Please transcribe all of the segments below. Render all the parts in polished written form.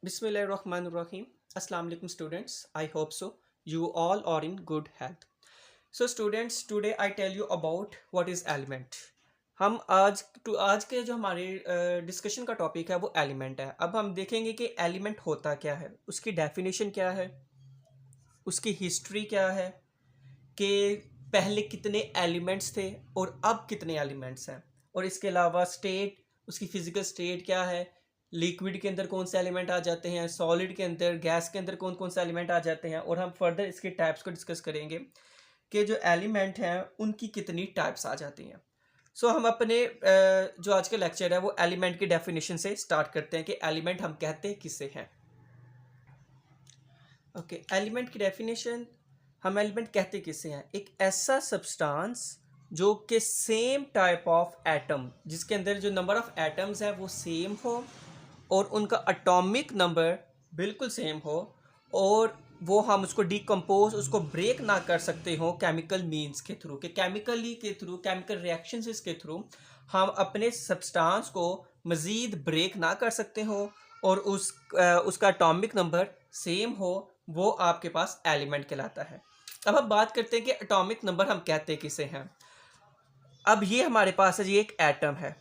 Bismillahirrahmanirrahim. Assalamu alaikum students. I hope so. You all are in good health. So students, today I tell you about what is element. हम आज के जो हमारे discussion का topic है वो element है. अब हम देखेंगे कि एलिमेंट होता क्या है, उसकी डेफिनेशन क्या है, उसकी हिस्ट्री क्या है, कि पहले कितने एलिमेंट्स थे और अब कितने एलिमेंट्स हैं, और इसके अलावा स्टेट, उसकी फिजिकल स्टेट क्या है, लिक्विड के अंदर कौन से एलिमेंट आ जाते हैं, सॉलिड के अंदर, गैस के अंदर कौन कौन से एलिमेंट आ जाते हैं, और हम फर्दर इसके टाइप्स को डिस्कस करेंगे कि जो एलिमेंट हैं उनकी कितनी टाइप्स आ जाती हैं. सो हम अपने जो आज का लेक्चर है वो एलिमेंट की डेफिनेशन से स्टार्ट करते हैं कि एलिमेंट हम कहते किसे हैं. ओके, एलिमेंट की डेफिनेशन. हम एलिमेंट कहते किसे हैं? एक ऐसा सब्सटेंस जो कि सेम टाइप ऑफ एटम, जिसके अंदर जो नंबर ऑफ एटम्स है वो सेम हो और उनका एटॉमिक नंबर बिल्कुल सेम हो, और वो हम उसको डिकम्पोज, उसको ब्रेक ना कर सकते हो केमिकल मीन्स के थ्रू, कि केमिकली के थ्रू, केमिकल रिएक्शंस के थ्रू हम अपने सब्सटेंस को मज़ीद ब्रेक ना कर सकते हो और उसका एटॉमिक नंबर सेम हो, वो आपके पास एलिमेंट कहलाता है. अब हम बात करते हैं कि एटॉमिक नंबर हम कहते किसे हैं. अब ये हमारे पास है जी, एक एटम है,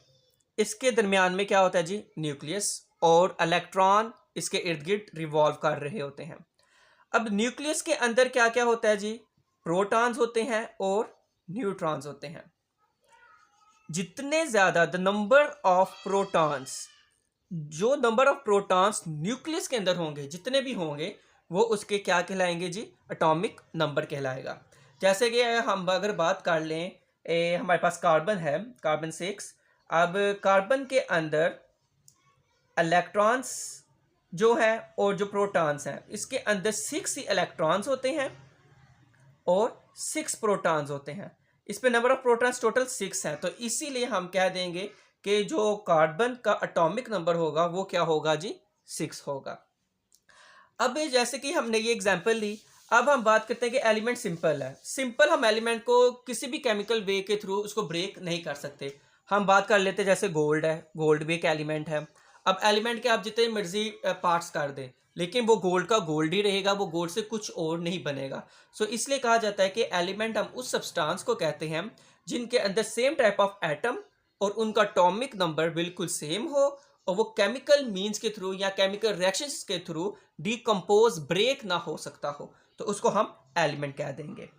इसके दरमियान में क्या होता है जी, न्यूक्लियस, और इलेक्ट्रॉन इसके इर्द गिर्द रिवॉल्व कर रहे होते हैं. अब न्यूक्लियस के अंदर क्या क्या होता है जी, प्रोटॉन्स होते हैं और न्यूट्रॉन्स होते हैं. जितने ज़्यादा द नंबर ऑफ प्रोटॉन्स, जो नंबर ऑफ प्रोटॉन्स न्यूक्लियस के अंदर होंगे, जितने भी होंगे, वो उसके क्या कहलाएंगे जी, एटॉमिक नंबर कहलाएगा. जैसे कि हम अगर बात कर लें, हमारे पास कार्बन है, कार्बन 6. अब कार्बन के अंदर इलेक्ट्रॉन्स जो हैं और जो प्रोटॉन्स हैं, इसके अंदर 6 ही इलेक्ट्रॉन्स होते हैं और 6 प्रोटॉन्स होते हैं. इस पे नंबर ऑफ प्रोटॉन्स टोटल 6 हैं, तो इसीलिए हम कह देंगे कि जो कार्बन का एटॉमिक नंबर होगा वो क्या होगा जी, 6 होगा. अब जैसे कि हमने ये एग्जांपल ली, अब हम बात करते हैं कि एलिमेंट सिंपल है. सिंपल हम एलिमेंट को किसी भी केमिकल वे के थ्रू उसको ब्रेक नहीं कर सकते. हम बात कर लेते हैं जैसे गोल्ड है, गोल्ड भी एक एलिमेंट है. अब एलिमेंट के आप जितने मर्जी पार्ट्स कर दें, लेकिन वो गोल्ड का गोल्ड ही रहेगा, वो गोल्ड से कुछ और नहीं बनेगा. सो इसलिए कहा जाता है कि एलिमेंट हम उस सब्सटेंस को कहते हैं जिनके अंदर सेम टाइप ऑफ एटम और उनका एटॉमिक नंबर बिल्कुल सेम हो, और वो केमिकल मीन्स के थ्रू या केमिकल रिएक्शंस के थ्रू डिकम्पोज, ब्रेक ना हो सकता हो, तो उसको हम एलिमेंट कह देंगे.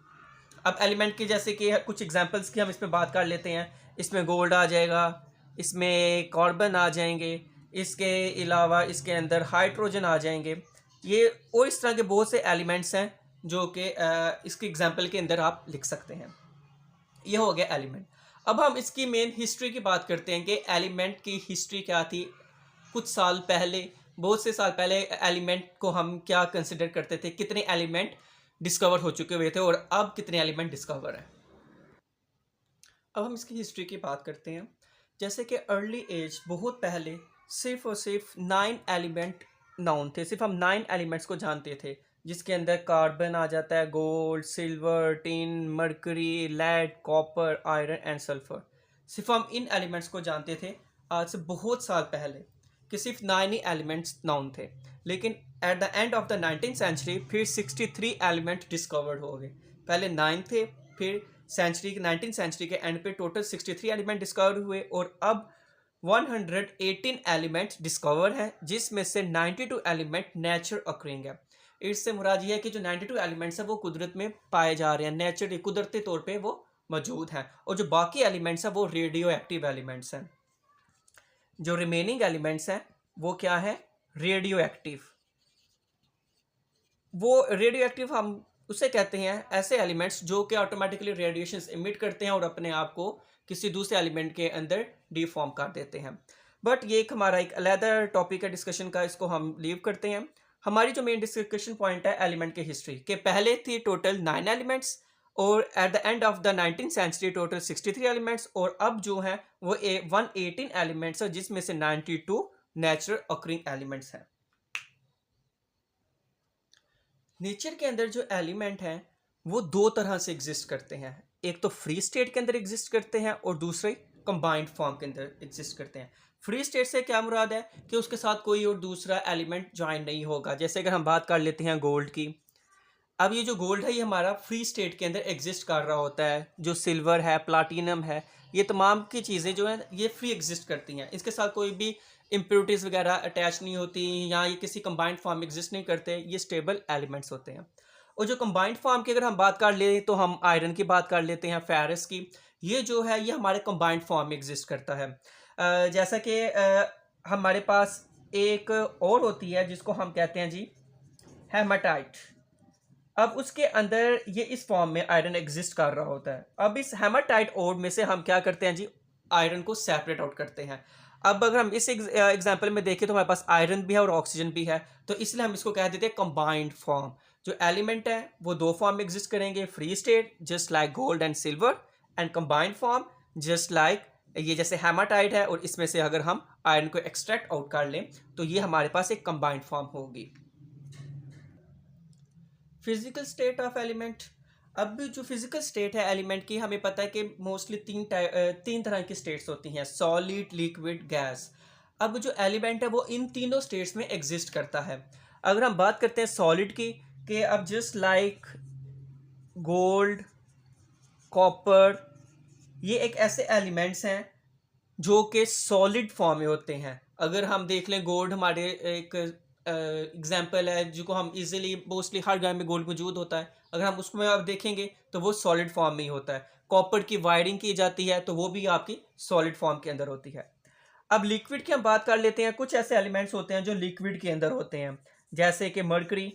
अब एलिमेंट की जैसे कि कुछ एग्जांपल्स की हम इसमें बात कर लेते हैं. इसमें गोल्ड आ जाएगा, इसमें कार्बन आ जाएंगे, इसके अलावा इसके अंदर हाइड्रोजन आ जाएंगे. ये और इस तरह के बहुत से एलिमेंट्स हैं जो कि इसके एग्जांपल के अंदर आप लिख सकते हैं. ये हो गया एलिमेंट. अब हम इसकी मेन हिस्ट्री की बात करते हैं कि एलिमेंट की हिस्ट्री क्या थी. कुछ साल पहले, बहुत से साल पहले एलिमेंट को हम क्या कंसिडर करते थे, कितने एलिमेंट डिस्कवर हो चुके हुए थे और अब कितने एलिमेंट डिस्कवर हैं. अब हम इसकी हिस्ट्री की बात करते हैं. जैसे कि अर्ली एज, बहुत पहले सिर्फ और सिर्फ 9 एलिमेंट नाउन थे. सिर्फ हम 9 एलिमेंट्स को जानते थे, जिसके अंदर कार्बन आ जाता है, gold, silver, tin, mercury, lead, copper, iron and sulphur. सिर्फ हम इन एलिमेंट्स को जानते थे आज से बहुत साल पहले, कि सिर्फ 9 ही एलिमेंट्स नाउन थे. लेकिन at the end of the 19th century फिर 63 एलिमेंट डिस्कवर्ड हो गए. पहले 9 थे, फिर 19th सेंचुरी के एंड पे टोटल 63 एलिमेंट डिस्कवर हुए, और अब 118 एलिमेंट डिस्कवर हैं, जिसमें से 92 एलिमेंट नेचर अक्रिंग है. इससे मुराद ये है कि जो 92 एलिमेंट्स हैं वो कुदरत में पाए जा रहे हैं, नेचर कुदरती तौर पे वो मौजूद हैं, और जो बाकी एलिमेंट्स हैं वो रेडियो एक्टिव एलिमेंट्स हैं. जो रिमेनिंग एलिमेंट्स हैं वो क्या है, रेडियो एक्टिव. वो रेडियो एक्टिव हम उसे कहते हैं ऐसे एलिमेंट्स जो कि ऑटोमेटिकली रेडिएशंस इमिट करते हैं और अपने आप को किसी दूसरे एलिमेंट के अंदर डिफॉर्म कर देते हैं. बट ये एक हमारा एक अलग टॉपिक है डिस्कशन का, इसको हम लीव करते हैं. हमारी जो मेन डिस्कशन पॉइंट है एलिमेंट की हिस्ट्री के, पहले थी टोटल 9 एलिमेंट्स, और at the end of the 19th century total 63 elements, और अब जो है वो 118 एलिमेंट्स है, जिसमें से 92 नेचुरल अक्रिंग एलिमेंट्स हैं. नेचर के अंदर जो एलिमेंट हैं वो दो तरह से एग्जिस्ट करते हैं. एक तो फ्री स्टेट के अंदर एग्जिस्ट करते हैं और दूसरे कंबाइंड फॉर्म के अंदर एग्जिस्ट करते हैं. फ्री स्टेट से क्या मुराद है कि उसके साथ कोई और दूसरा एलिमेंट ज्वाइन नहीं होगा। जैसे अगर हम बात कर लेते हैं गोल्ड की, अब ये जो गोल्ड है ये हमारा फ्री स्टेट के अंदर एग्जिस्ट कर रहा होता है। जो सिल्वर है, प्लाटिनम है, ये तमाम की चीज़ें जो हैं ये फ्री एग्जिस्ट करती हैं, इसके साथ कोई भी इम्प्योरिटीज़ वगैरह अटैच नहीं होती, या ये किसी कंबाइंड फॉर्म में एग्जिस्ट नहीं करते, ये स्टेबल एलिमेंट्स होते हैं। और जो कंबाइंड फॉर्म की अगर हम बात कर ले तो हम आयरन की बात कर लेते हैं, फेरस की। ये जो है ये हमारे कंबाइंड फॉर्म में एग्जिस्ट करता है। जैसा कि हमारे पास एक और होती है जिसको हम कहते हैं जी हेमाटाइट। अब उसके अंदर ये इस फॉर्म में आयरन एग्जिस्ट कर रहा होता है। अब इस हेमाटाइट ओर में से हम क्या करते हैं जी, आयरन को सेपरेट आउट करते हैं। अब अगर हम इस एग्जांपल में देखें तो हमारे पास आयरन भी है और ऑक्सीजन भी है, तो इसलिए हम इसको कह देते हैं कंबाइंड फॉर्म। जो एलिमेंट है वो दो फॉर्म में एग्जिस्ट करेंगे, free state just like gold and silver, and combined form just like ये जैसे हेमाटाइट है, और इसमें से अगर हम आयरन को एक्सट्रैक्ट आउट कर लें तो ये हमारे पास एक कंबाइंड फॉर्म होगी। Physical state of element. अब जो फिजिकल स्टेट है एलिमेंट की, हमें पता है कि मोस्टली तीन तरह की स्टेट्स होती हैं, सॉलिड, लिक्विड, गैस। अब जो एलिमेंट है वो इन तीनों स्टेट्स में एग्जिस्ट करता है। अगर हम बात करते हैं सॉलिड की, कि अब जस्ट लाइक गोल्ड, कॉपर, ये एक ऐसे एलिमेंट्स हैं जो कि सॉलिड फॉर्म में होते हैं। अगर हम देख लें गोल्ड हमारे एक एग्जाम्पल है जिसको हम इजीली, मोस्टली हर घर में गोल्ड मौजूद होता है, अगर हम उसमें आप देखेंगे तो वो सॉलिड फॉर्म में ही होता है। कॉपर की वायरिंग की जाती है तो वो भी आपकी सॉलिड फॉर्म के अंदर होती है। अब लिक्विड की हम बात कर लेते हैं। कुछ ऐसे एलिमेंट्स होते हैं जो लिक्विड के अंदर होते हैं, जैसे कि मर्करी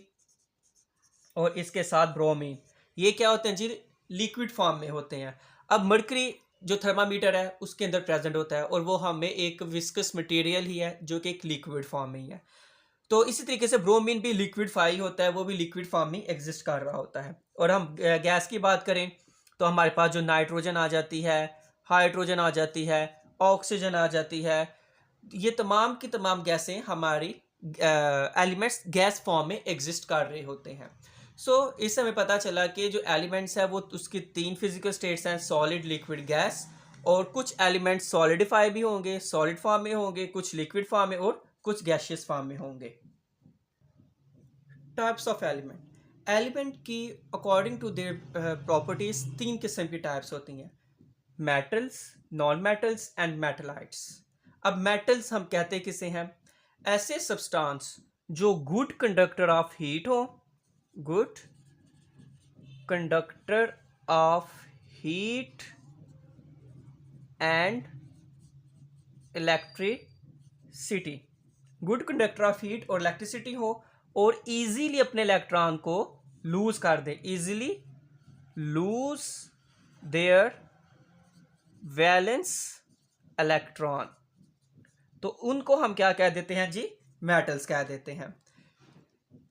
और इसके साथ ब्रोमीन। ये क्या होते हैं जी, लिक्विड फॉर्म में होते हैं। अब मर्करी जो थर्मामीटर है उसके अंदर प्रेजेंट होता है, और वो हमें एक विस्कस मटेरियल ही है जो कि एक लिक्विड फॉर्म में ही है। तो इसी तरीके से ब्रोमीन भी लिक्विड फाई होता है, वो भी लिक्विड फॉर्म में एग्जिस्ट कर रहा होता है। और हम गैस की बात करें तो हमारे पास जो नाइट्रोजन आ जाती है, हाइड्रोजन आ जाती है, ऑक्सीजन आ जाती है, ये तमाम की तमाम गैसें हमारी एलिमेंट्स गैस फॉर्म में एग्जिस्ट कर रहे होते हैं। इससे हमें पता चला कि जो एलिमेंट्स है वो उसकी तीन फिजिकल स्टेट्स हैं, सॉलिड, लिक्विड, गैस। और कुछ एलिमेंट्स सॉलिडिफाई भी होंगे, सॉलिड फॉर्म में होंगे, कुछ लिक्विड फॉर्म में और कुछ गैशियस फॉर्म में होंगे। Types of element. एलिमेंट की अकॉर्डिंग टू देयर प्रॉपर्टीज तीन किस्म की टाइप्स होती हैं, metals, non metals and metalloids. अब मेटल्स हम कहते किसे हैं, ऐसे सब्सटेंस जो गुड कंडक्टर ऑफ हीट हो, good conductor of heat and electricity, good conductor of heat और इलेक्ट्रिसिटी हो, और इजीली अपने इलेक्ट्रॉन को लूज कर दे, easily lose their valence electron, तो उनको हम क्या कह देते हैं जी, मेटल्स कह देते हैं।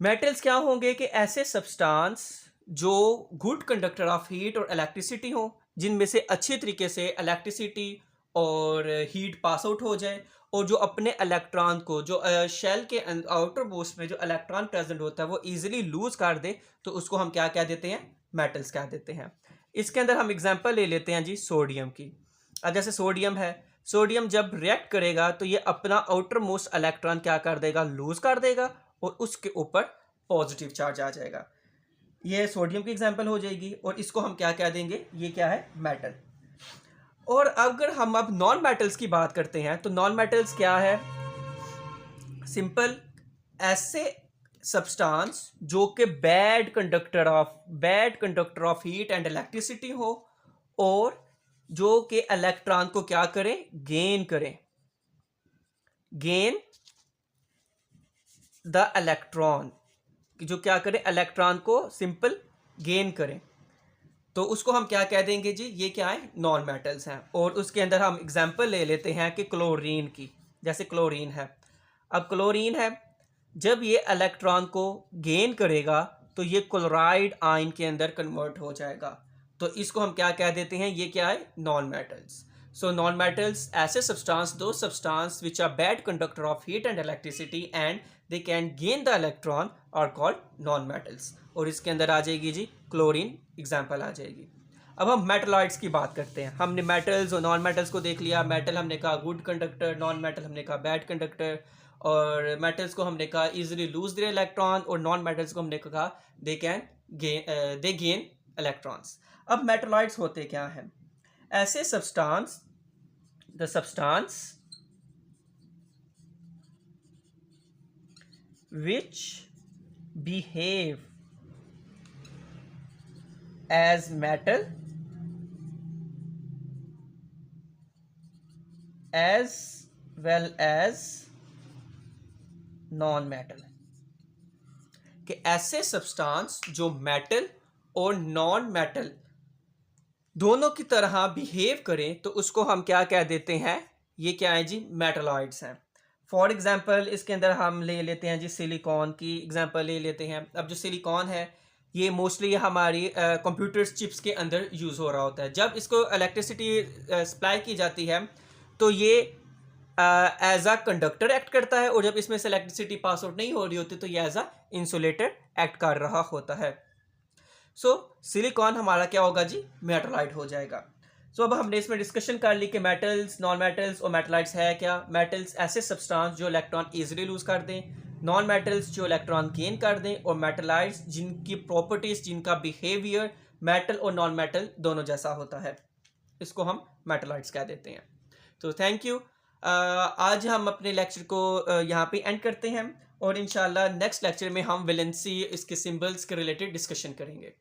मेटल्स क्या होंगे कि ऐसे सब्सटेंस जो गुड कंडक्टर ऑफ हीट और इलेक्ट्रिसिटी हो, जिनमें से अच्छे तरीके से इलेक्ट्रिसिटी और हीट पास आउट हो जाए, और जो अपने इलेक्ट्रॉन को, जो शेल के आउटर मोस्ट में जो इलेक्ट्रॉन प्रेजेंट होता है वो इजीली लूज कर दे, तो उसको हम क्या कह देते हैं, मेटल्स कह देते हैं। इसके अंदर हम एग्जांपल ले लेते हैं जी सोडियम की। अब जैसे सोडियम है, सोडियम जब रिएक्ट करेगा तो ये अपना आउटर मोस्ट इलेक्ट्रॉन क्या कर देगा, लूज कर देगा, और उसके ऊपर पॉजिटिव चार्ज आ जाएगा। ये सोडियम की एग्जांपल हो जाएगी, और इसको हम क्या कह देंगे, ये क्या है, मेटल। और अगर हम अब नॉन मेटल्स की बात करते हैं तो नॉन मेटल्स क्या है, सिंपल ऐसे सब्सटेंस जो कि bad conductor of heat and electricity हो, और जो कि इलेक्ट्रॉन को क्या करें, गेन द इलेक्ट्रॉन, जो क्या करें, इलेक्ट्रॉन को सिंपल गेन करें, तो उसको हम क्या कह देंगे जी, ये क्या है, नॉन मेटल्स हैं। और उसके अंदर हम एग्जांपल ले लेते हैं कि क्लोरीन की। जैसे क्लोरीन है, अब क्लोरीन है, जब ये इलेक्ट्रॉन को गेन करेगा तो ये क्लोराइड आयन के अंदर कन्वर्ट हो जाएगा, तो इसको हम क्या कह देते हैं, ये क्या है, non metals. So non metals ऐसे substance, those substance which are bad conductor of heat and electricity and they can gain the electron are called non metals. और इसके अंदर आ जाएगी जी क्लोरीन, एग्जाम्पल आ जाएगी। अब हम मेटलॉइड्स की बात करते हैं। हमने मेटल्स और नॉन मेटल्स को देख लिया। मेटल हमने कहा गुड कंडक्टर, नॉन मेटल हमने कहा बैड कंडक्टर, और मेटल्स को हमने कहा इजीली लूज देयर इलेक्ट्रॉन, और नॉन मेटल्स को हमने कहा दे गेन इलेक्ट्रॉन्स। अब मेटलॉइड्स होते क्या हैं? ऐसे substance, the substance which behave as metal as well as non metal, कि ऐसे सब्सटेंस जो मेटल और नॉन मेटल दोनों की तरह बिहेव करें तो उसको हम क्या कह देते हैं? ये क्या है जी? मेटलॉइड्स हैं। फॉर एग्जांपल इसके अंदर हम ले लेते हैं जी सिलिकॉन की एग्जांपल ले लेते हैं। अब जो सिलिकॉन है ये मोस्टली हमारी कंप्यूटर चिप्स के अंदर यूज़ हो रहा होता है। जब इसको इलेक्ट्रिसिटी सप्लाई की जाती है तो ये एज अ कंडक्टर एक्ट करता है, और जब इसमें से इलेक्ट्रिसिटी पास आउट नहीं हो रही होती तो ये एज अ इंसुलेटर एक्ट कर रहा होता है। सो सिलिकॉन हमारा क्या होगा जी? मेटलाइट हो जाएगा। सो अब हमने इसमें डिस्कशन कर ली कि मेटल्स, नॉन मेटल्स और मेटलाइट्स है क्या। मेटल्स ऐसे सब्सटेंस जो इलेक्ट्रॉन इजीली लूज कर दें, नॉन मेटल्स जो इलेक्ट्रॉन गेन कर दें, और मेटलाइट्स जिनकी प्रॉपर्टीज, जिनका बिहेवियर मेटल और नॉन मेटल दोनों जैसा होता है, इसको हम मेटलाइट्स कह देते हैं। तो थैंक यू। आज हम अपने लेक्चर को यहाँ पे एंड करते हैं, और इंशाल्लाह नेक्स्ट लेक्चर में हम वैलेंसी, इसके सिंबल्स के रिलेटेड डिस्कशन करेंगे।